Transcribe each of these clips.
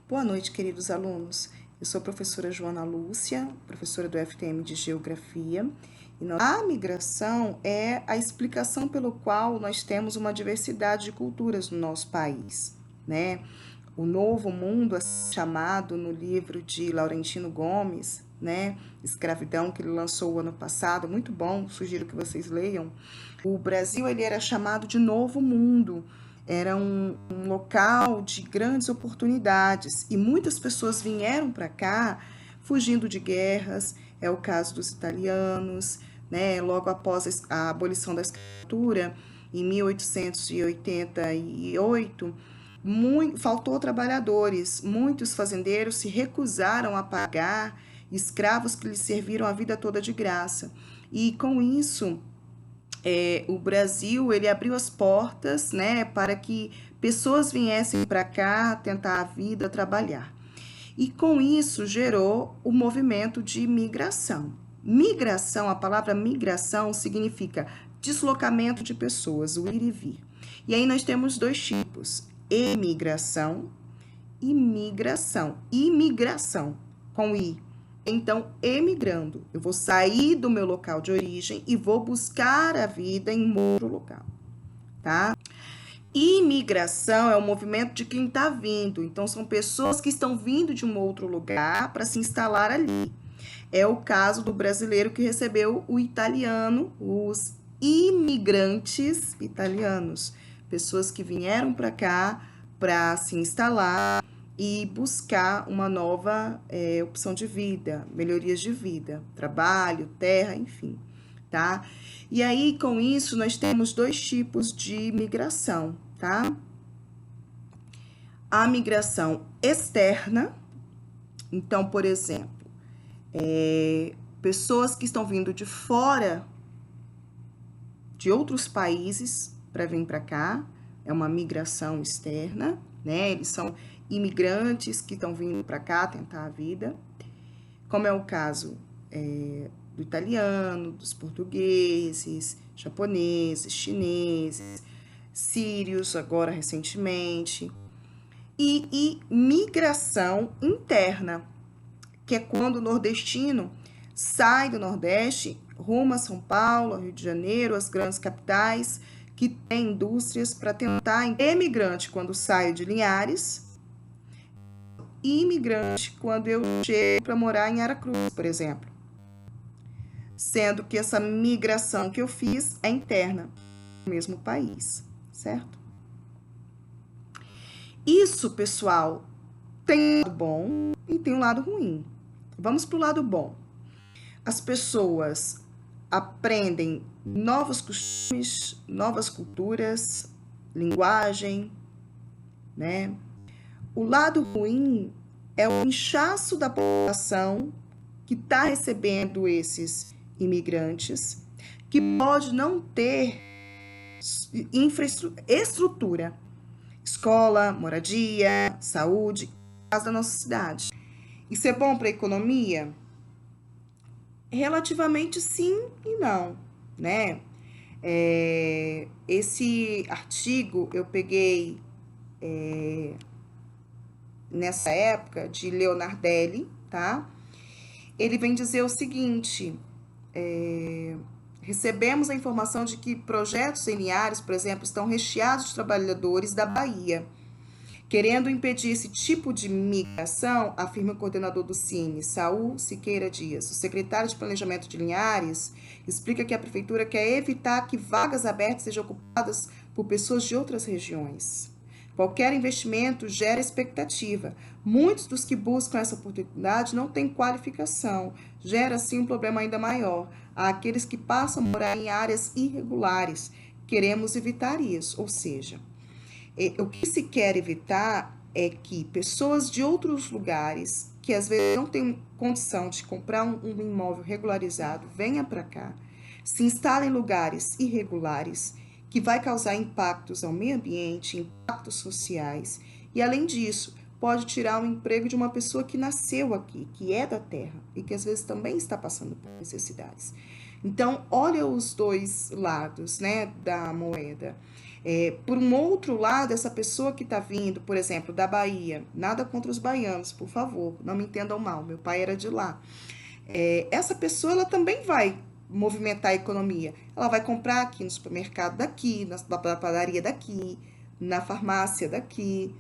Boa noite, queridos alunos. Eu sou a professora Joana Lúcia, professora do FTM de Geografia. A migração é a explicação pelo qual nós temos uma diversidade de culturas no nosso país, né? O Novo Mundo, assim chamado no livro de Laurentino Gomes, né? Escravidão, que ele lançou o ano passado, muito bom, sugiro que vocês leiam. O Brasil, ele era chamado de Novo Mundo, era um local de grandes oportunidades e muitas pessoas vieram para cá fugindo de guerras, é o caso dos italianos, né? Logo após a abolição da escravatura, em 1888, faltou trabalhadores, muitos fazendeiros se recusaram a pagar escravos que lhes serviram a vida toda de graça. E com isso, o Brasil ele abriu as portas, né, para que pessoas viessem para cá tentar a vida, trabalhar. E com isso gerou o movimento de migração. Migração, a palavra migração significa deslocamento de pessoas, o ir e vir. E aí nós temos dois tipos: emigração e migração. Imigração, com I. Então, emigrando, eu vou sair do meu local de origem e vou buscar a vida em outro local, tá? Imigração é o movimento de quem está vindo. Então, são pessoas que estão vindo de um outro lugar para se instalar ali. É o caso do brasileiro que recebeu o italiano, os imigrantes italianos, pessoas que vieram para cá para se instalar e buscar uma nova opção de vida, melhorias de vida, trabalho, terra, enfim, tá? E aí, com isso, nós temos dois tipos de migração, tá? A migração externa, então, por exemplo, pessoas que estão vindo de fora de outros países para vir para cá, é uma migração externa, né? Eles são imigrantes que estão vindo para cá tentar a vida, como é o caso do italiano, dos portugueses, japoneses, chineses, sírios, agora recentemente, e migração interna, que é quando o nordestino sai do Nordeste, rumo a São Paulo, Rio de Janeiro, as grandes capitais, que têm indústrias para tentar. Emigrante, quando saio de Linhares, e imigrante, quando eu chego para morar em Aracruz, por exemplo. Sendo que essa migração que eu fiz é interna, no mesmo país, certo? Isso, pessoal, tem um lado bom e tem um lado ruim. Vamos para o lado bom. As pessoas aprendem novos costumes, novas culturas, linguagem, né? O lado ruim é o inchaço da população que está recebendo esses imigrantes, que pode não ter estrutura, escola, moradia, saúde, da nossa cidade. Isso é bom para a economia? Relativamente sim e não, né? Esse artigo eu peguei nessa época de Leonardelli, tá? Ele vem dizer o seguinte: recebemos a informação de que projetos em Linhares, por exemplo, estão recheados de trabalhadores da Bahia. Querendo impedir esse tipo de migração, afirma o coordenador do Cine, Saul Siqueira Dias. O secretário de Planejamento de Linhares explica que a prefeitura quer evitar que vagas abertas sejam ocupadas por pessoas de outras regiões. Qualquer investimento gera expectativa. Muitos dos que buscam essa oportunidade não têm qualificação. Gera, assim, um problema ainda maior. Há aqueles que passam a morar em áreas irregulares. Queremos evitar isso, ou seja, o que se quer evitar é que pessoas de outros lugares, que às vezes não têm condição de comprar um imóvel regularizado, venham para cá, se instalem em lugares irregulares, que vai causar impactos ao meio ambiente, impactos sociais, e além disso, pode tirar o emprego de uma pessoa que nasceu aqui, que é da terra, e que às vezes também está passando por necessidades. Então, olha os dois lados, né, da moeda. Por um outro lado, essa pessoa que está vindo, por exemplo, da Bahia, nada contra os baianos, por favor, não me entendam mal, meu pai era de lá. Essa pessoa ela também vai movimentar a economia. Ela vai comprar aqui no supermercado daqui, na padaria daqui, na farmácia daqui,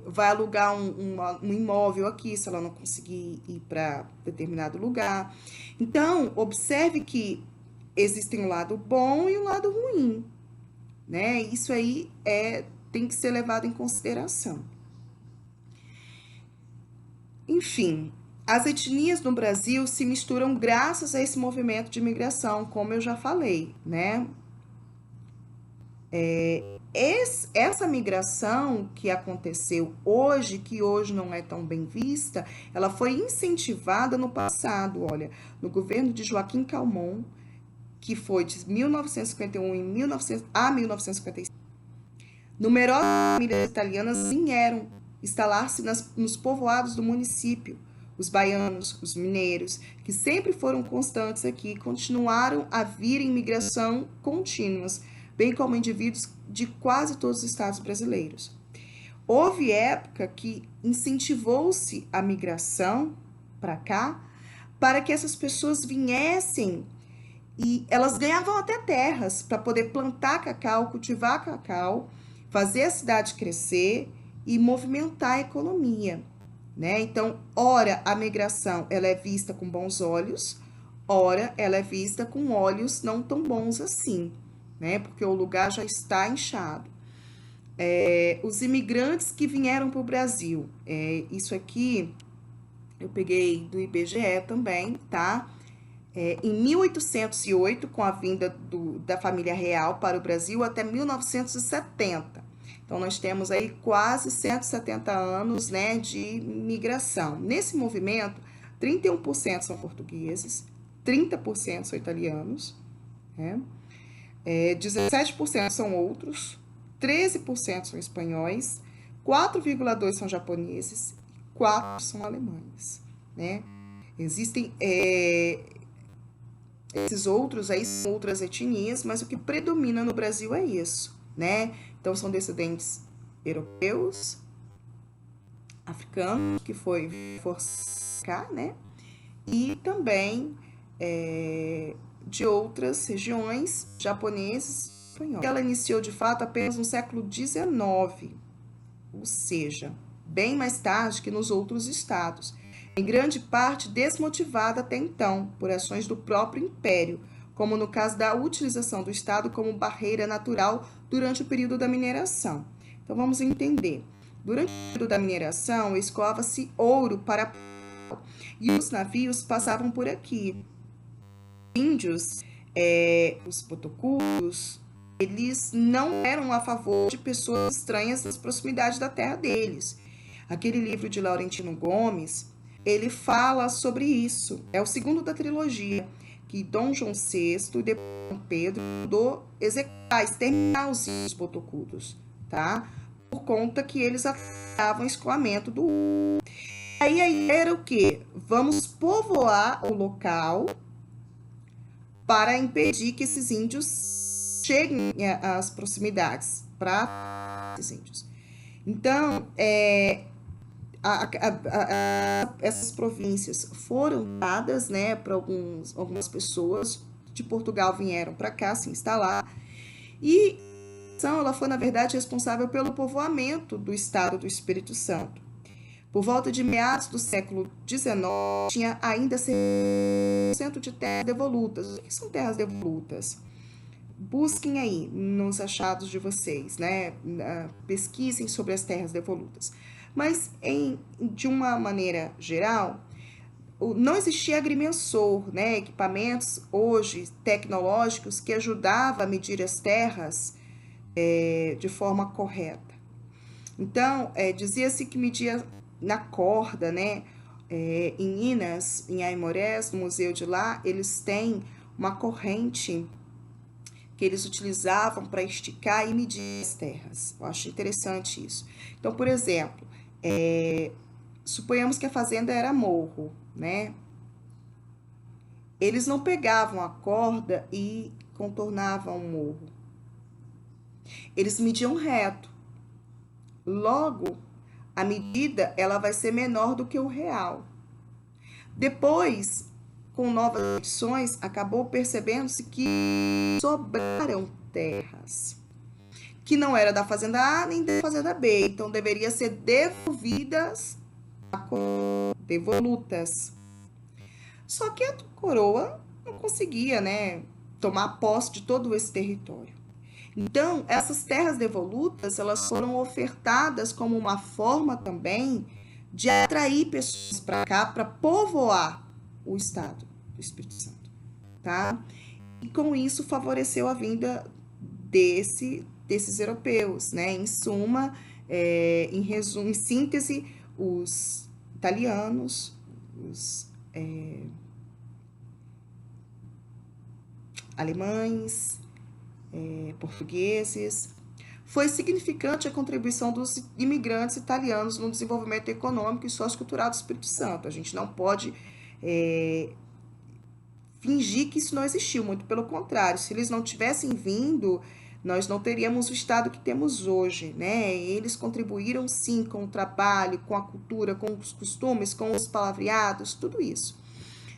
vai alugar um imóvel aqui, se ela não conseguir ir para determinado lugar. Então, observe que existem um lado bom e um lado ruim, né? Isso aí tem que ser levado em consideração. Enfim, as etnias no Brasil se misturam graças a esse movimento de imigração, como eu já falei, né? Essa migração que aconteceu hoje, que hoje não é tão bem vista, ela foi incentivada no passado, olha, no governo de Joaquim Calmon, que foi de 1951 a 1955. Numerosas famílias italianas vieram instalar-se nos povoados do município. Os baianos, os mineiros, que sempre foram constantes aqui, continuaram a vir em migração contínuas, bem como indivíduos de quase todos os estados brasileiros. Houve época que incentivou-se a migração para cá, para que essas pessoas viessem e elas ganhavam até terras para poder plantar cacau, cultivar cacau, fazer a cidade crescer e movimentar a economia, né? Então, ora a migração ela é vista com bons olhos, ora ela é vista com olhos não tão bons assim, né? Porque o lugar já está inchado. Os imigrantes que vieram para o Brasil, isso aqui eu peguei do IBGE também, tá? Em 1808, com a vinda da família real para o Brasil, até 1970. Então, nós temos aí quase 170 anos, né, de migração. Nesse movimento, 31% são portugueses, 30% são italianos, né? 17% são outros, 13% são espanhóis, 4,2% são japoneses, 4% são alemães, né? Existem esses outros aí são outras etnias, mas o que predomina no Brasil é isso, né? Então, são descendentes europeus, africanos, que foi forçar, né? E também de outras regiões, japoneses, espanhóis. Ela iniciou, de fato, apenas no século XIX, ou seja, bem mais tarde que nos outros estados, em grande parte desmotivada até então por ações do próprio império, como no caso da utilização do Estado como barreira natural durante o período da mineração. Então vamos entender. Durante o período da mineração, escoava-se ouro para e os navios passavam por aqui. Os índios, os potocudos, eles não eram a favor de pessoas estranhas nas proximidades da terra deles. Aquele livro de Laurentino Gomes, ele fala sobre isso. É o segundo da trilogia, que Dom João VI e depois Dom Pedro mandou executar, exterminar os botocudos, tá? Por conta que eles atrapalhavam o escoamento do ouro. Aí a ideia era o quê? Vamos povoar o local para impedir que esses índios cheguem às proximidades, para esses índios. Então, essas províncias foram dadas, né, para algumas pessoas de Portugal vieram para cá se instalar e ela foi, na verdade, responsável pelo povoamento do estado do Espírito Santo. Por volta de meados do século XIX, tinha ainda 100% de terras devolutas. O que são terras devolutas? Busquem aí nos achados de vocês, né? Pesquisem sobre as terras devolutas. Mas, de uma maneira geral, não existia agrimensor, né? Equipamentos hoje tecnológicos que ajudavam a medir as terras de forma correta. Então, dizia-se que media na corda, né? Em Minas, em Aimorés, no museu de lá, eles têm uma corrente que eles utilizavam para esticar e medir as terras. Eu acho interessante isso. Então, por exemplo, suponhamos que a fazenda era morro, né? Eles não pegavam a corda e contornavam o morro. Eles mediam reto. Logo, a medida ela vai ser menor do que o real. Depois, com novas medições, acabou percebendo-se que sobraram terras, que não era da fazenda A nem da fazenda B, então deveria ser devolvidas à coroa, devolutas. Só que a coroa não conseguia, né, tomar posse de todo esse território. Então, essas terras devolutas, elas foram ofertadas como uma forma também de atrair pessoas para cá, para povoar o estado do Espírito Santo, tá? E com isso favoreceu a vinda desses europeus, né? Em suma, em resumo, em síntese, os italianos, os alemães, portugueses. Foi significante a contribuição dos imigrantes italianos no desenvolvimento econômico e sociocultural do Espírito Santo. A gente não pode fingir que isso não existiu, muito pelo contrário. Se eles não tivessem vindo, nós não teríamos o estado que temos hoje, né? Eles contribuíram sim com o trabalho, com a cultura, com os costumes, com os palavreados, tudo isso.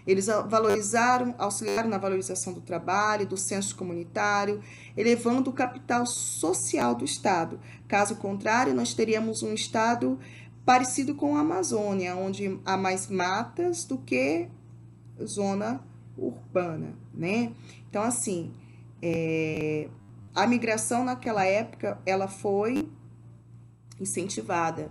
Eles auxiliaram na valorização do trabalho, do senso comunitário, elevando o capital social do Estado. Caso contrário, nós teríamos um Estado parecido com a Amazônia, onde há mais matas do que zona urbana, né? Então, assim, a migração naquela época, ela foi incentivada.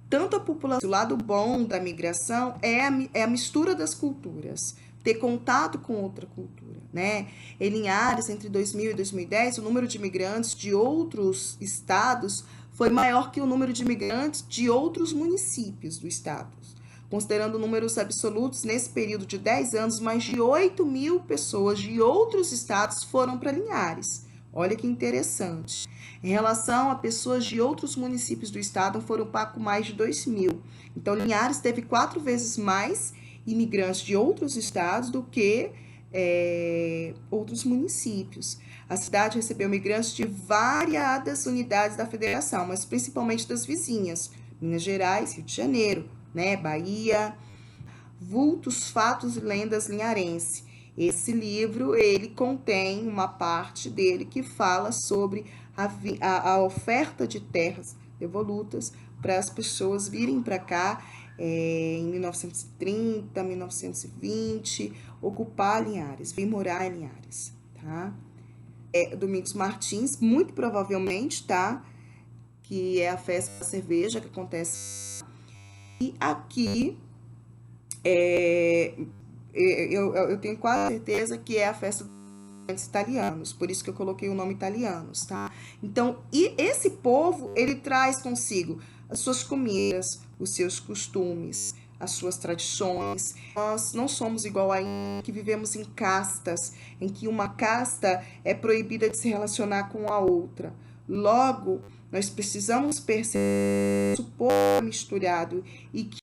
Tanto a população, o lado bom da migração é a mistura das culturas, ter contato com outra cultura, né? Em Linhares, entre 2000 e 2010, o número de imigrantes de outros estados foi maior que o número de imigrantes de outros municípios do estado. Considerando números absolutos, nesse período de 10 anos, mais de 8.000 pessoas de outros estados foram para Linhares. Olha que interessante. Em relação a pessoas de outros municípios do estado, foram pouco mais de 2.000. Então, Linhares teve 4 vezes mais imigrantes de outros estados do que outros municípios. A cidade recebeu migrantes de variadas unidades da federação, mas principalmente das vizinhas, Minas Gerais, Rio de Janeiro, né, Bahia, vultos, fatos e lendas linharense. Esse livro, ele contém uma parte dele que fala sobre a oferta de terras devolutas para as pessoas virem para cá em 1930, 1920, ocupar Linhares, vir morar em Linhares, tá? Domingos Martins, muito provavelmente, tá? Que é a festa da cerveja que acontece. E aqui, eu tenho quase certeza que é a festa dos italianos, por isso que eu coloquei o nome italianos, tá? Então, e esse povo, ele traz consigo as suas comidas, os seus costumes, as suas tradições. Nós não somos igual a que vivemos em castas, em que uma casta é proibida de se relacionar com a outra. Logo, nós precisamos perceber que o povo é misturado e que